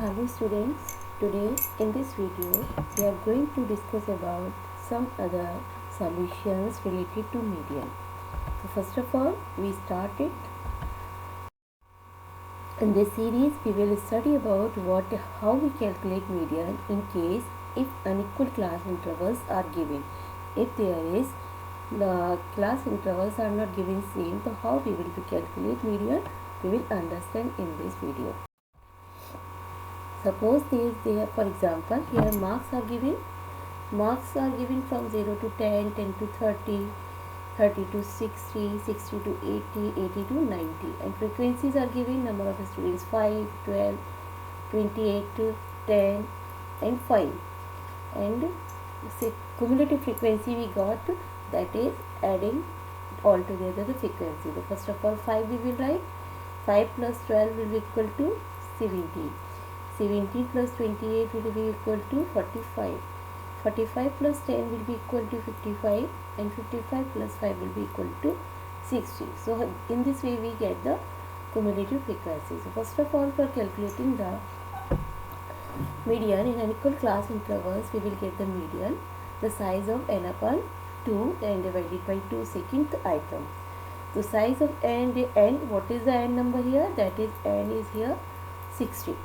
Hello students, today in this video we are going to discuss about some other solutions related to median. So first of all we started in this series we will study about how we calculate median in case if unequal class intervals are given. If there is the class intervals are not given same, so how we will calculate median we will understand in this video. Suppose there for example here marks are given from 0 to 10, 10 to 30, 30 to 60, 60 to 80, 80 to 90, and frequencies are given, number of students 5, 12, 28, 10 and 5, and say cumulative frequency we got, that is adding all together the frequency. So first of all 5 we will write, 5 plus 12 will be equal to 17. 17 plus 28 will be equal to 45. 45 plus 10 will be equal to 55, and 55 plus 5 will be equal to 60. So in this way we get the cumulative frequency. So first of all, for calculating the median in unequal class intervals, we will get the median, the size of n upon 2 and divided by 2 second item. The size of n, what is the n number here? That is n is here 60.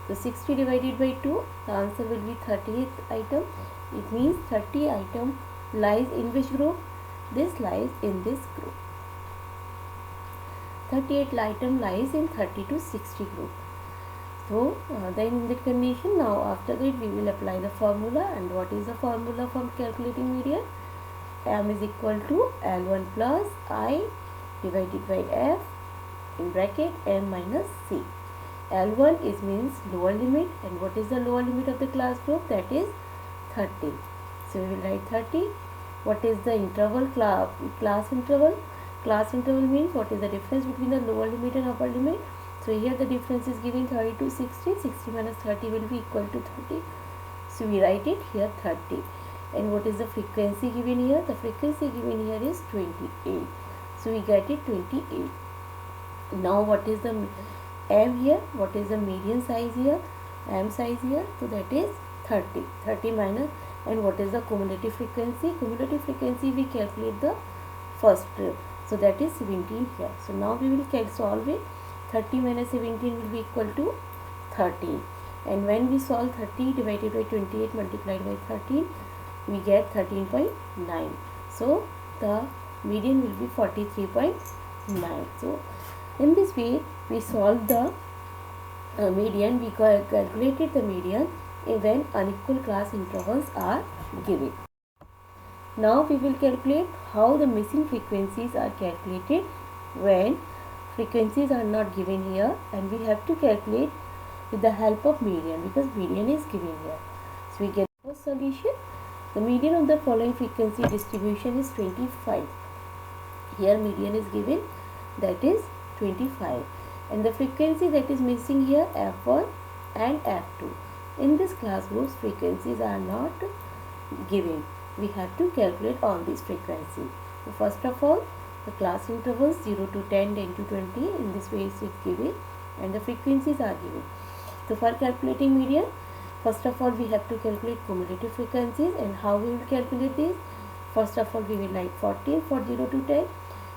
So 60 divided by 2, the answer will be 30th item. It means 30 item lies in which group? This lies in this group. 38 item lies in 30 to 60 group. So then in that condition, now after that we will apply the formula. And what is the formula for calculating median? M is equal to L1 plus I divided by F in bracket M minus C. L1 is means lower limit, and what is the lower limit of the class group? That is 30. So we will write 30. What is the interval? Class interval. Class interval means what is the difference between the lower limit and upper limit. So here the difference is given 30 to 60. 60 minus 30 will be equal to 30. So we write it here 30. And what is the frequency given here? The frequency given here is 28. So we get it 28. Now what is the M here? What is the median size here? M size here. So that is 30. 30 minus, and what is the cumulative frequency? Cumulative frequency we calculate the first. So that is 17 here. So now we will solve it. 30 minus 17 will be equal to 13. And when we solve 30 divided by 28 multiplied by 13, we get 13.9. So the median will be 43.9. So in this way we solve the median. We calculated the median when unequal class intervals are given. Now we will calculate how the missing frequencies are calculated when frequencies are not given here, and we have to calculate with the help of median because median is given here. So we get the first solution. The median of the following frequency distribution is 25. Here median is given, that is 25, and the frequency that is missing here F1 and F2. In this class groups frequencies are not given. We have to calculate all these frequencies. So first of all, the class intervals 0 to 10, 10 to 20, in this way it is given, and the frequencies are given. So for calculating median, first of all we have to calculate cumulative frequencies. And how we will calculate this? First of all we will write 14 for 0 to 10,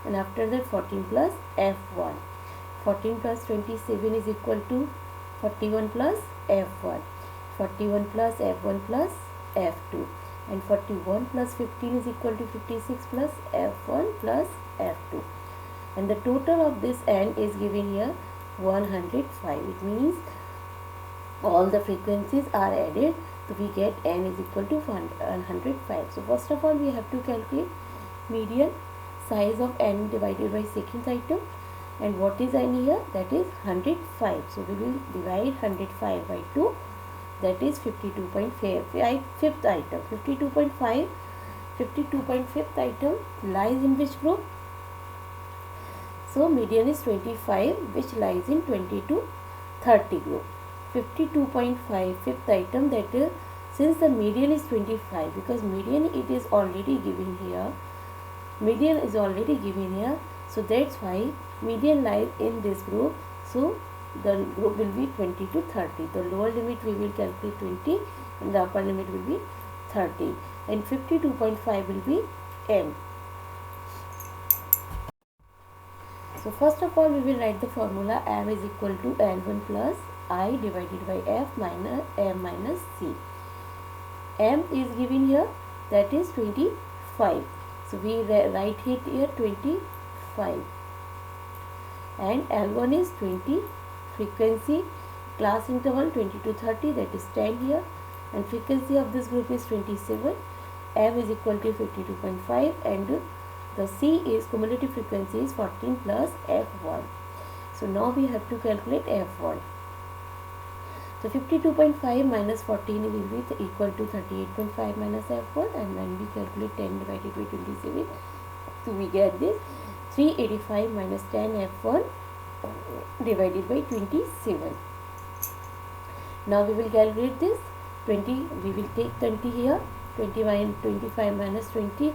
and after that 14 plus F1. 14 plus 27 is equal to 41 plus F1. 41 plus F1 plus F2. And 41 plus 15 is equal to 56 plus F1 plus F2. And the total of this n is given here 105. It means all the frequencies are added, so we get n is equal to 105. So first of all we have to calculate median, size of n divided by second item, and what is n here? That is 105. So we will divide 105 by 2, that is 52.5. Fifth item 52.5. 52.5th item lies in which group? So median is 25, which lies in 20 to 30 group. 52.5 fifth item, that is, since the median is 25, because median it is already given here, median is already given here, so that's why median lies in this group. So the group will be 20 to 30. The lower limit we will calculate 20 and the upper limit will be 30, and 52.5 will be m. So first of all we will write the formula m is equal to L1 plus I divided by f minus m minus c. M is given here, that is 25. So we write it here 25, and L1 is 20, frequency class interval 20 to 30, that is 10 here, and frequency of this group is 27. M is equal to 52.5, and the C is cumulative frequency is 14 plus F1. So now we have to calculate F1. So 52.5 minus 14 will be equal to 38.5 minus F1, and when we calculate 10 divided by 27, so we get this 385 minus 10 F1 divided by 27. Now we will calculate this 20, we will take 20 here, 25 minus 20,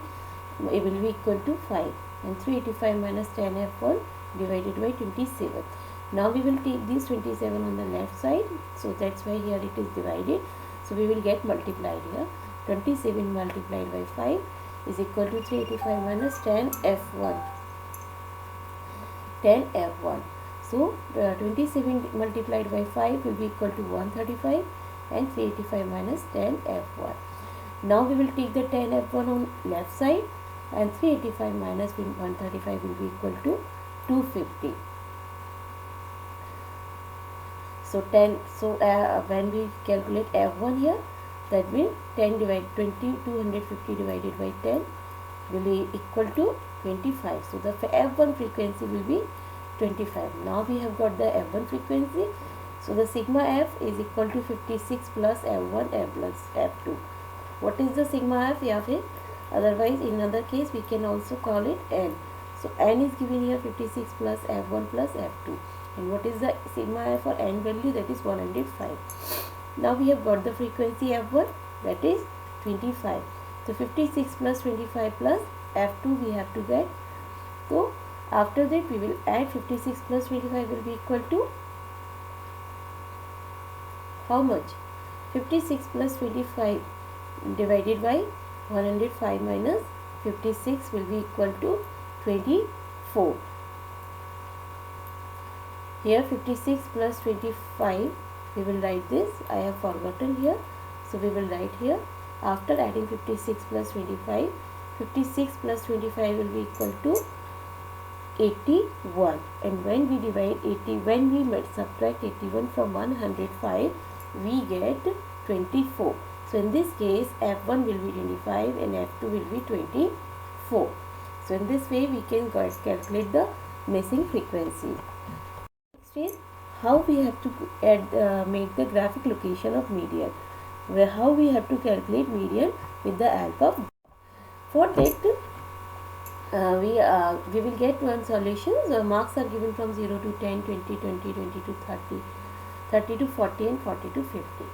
it will be equal to 5, and 385 minus 10 F1 divided by 27. Now we will take this 27 on the left side, so that's why here it is divided. So we will get multiplied here. 27 multiplied by 5 is equal to 385 minus 10 F1. 10 F1. So 27 multiplied by 5 will be equal to 135, and 385 minus 10 F1. Now we will take the 10 F1 on left side, and 385 minus 135 will be equal to 250. So 10. So when we calculate F1 here, that means 10 divided 20, 250 divided by 10 will be equal to 25. So the F1 frequency will be 25. Now we have got the F1 frequency. So the sigma F is equal to 56 plus F1 F plus F2. What is the sigma F? या फिर otherwise in another case we can also call it N. So N is given here 56 plus F1 plus F2. And what is the sigma F for N value? That is 105. Now we have got the frequency F1, that is 25. So 56 plus 25 plus F2 we have to get. So after that we will add 56 plus 25 will be equal to how much? 56 plus 25 divided by 105 minus 56 will be equal to 24. Here 56 plus 25 we will write this. I have forgotten here. So we will write here, after adding 56 plus 25, 56 plus 25 will be equal to 81. And when we divide 80, when we subtract 81 from 105, we get 24. So in this case F1 will be 25 and F2 will be 24. So in this way we can calculate the missing frequency. Next is how we have to make the graphic location of median, where how we have to calculate median with the help of. For that we will get one solution. So marks are given from 0 to 10, 20, 20, 20 to 30, 30 to 40 and 40 to 50.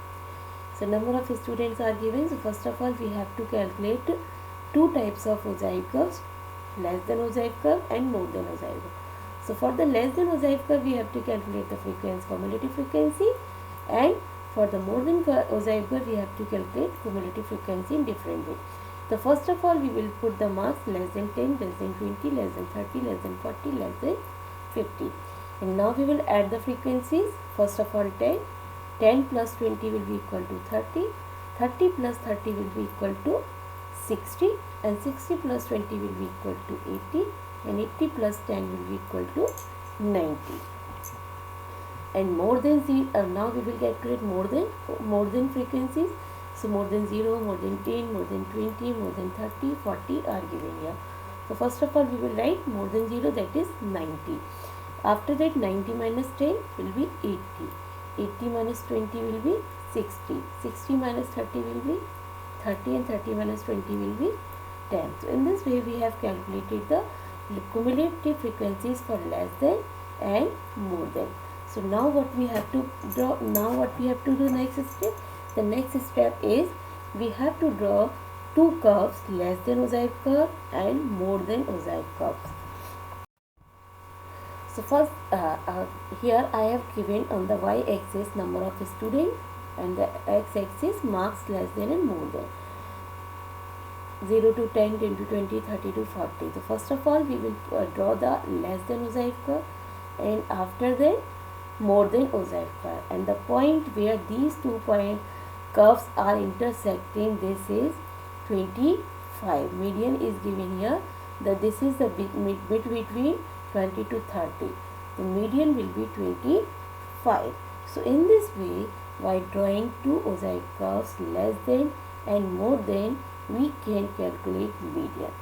So number of students are given. So first of all we have to calculate two types of ogive curves, less than ogive curve and more than ogive curve. So for the less than ogive curve we have to calculate the frequency, cumulative frequency, and for the more than ogive curve we have to calculate cumulative frequency in different way. So first of all we will put the marks less than 10, less than 20, less than 30, less than 40, less than 50. And now we will add the frequencies. First of all 10. 10 plus 20 will be equal to 30. 30 plus 30 will be equal to 60. And 60 plus 20 will be equal to 80. And 80 plus 10 will be equal to 90. And more than 0, now we will calculate more than frequencies. So more than 0, more than 10, more than 20, more than 30, 40 are given here. So first of all we will write more than 0, that is 90. After that 90 minus 10 will be 80. 80 minus 20 will be 60. 60 minus 30 will be 30, and 30 minus 20 will be 10. So in this way we have calculated the cumulative frequencies for less than and more than. So now what we have to draw, do next step? The next step is we have to draw two curves, less than ogive curve and more than ogive curves. So first, here I have given on the y-axis number of students and the x-axis marks less than and more than. 0 to 10, 10 to 20, 30 to 40. So first of all, we will draw the less than mosaic curve, and after that more than mosaic curve. And the point where these two point curves are intersecting, this is 25. Median is given here, that this is the mid between 20 to 30. The median will be 25. So in this way, by drawing two mosaic curves less than and more than, we can calculate median.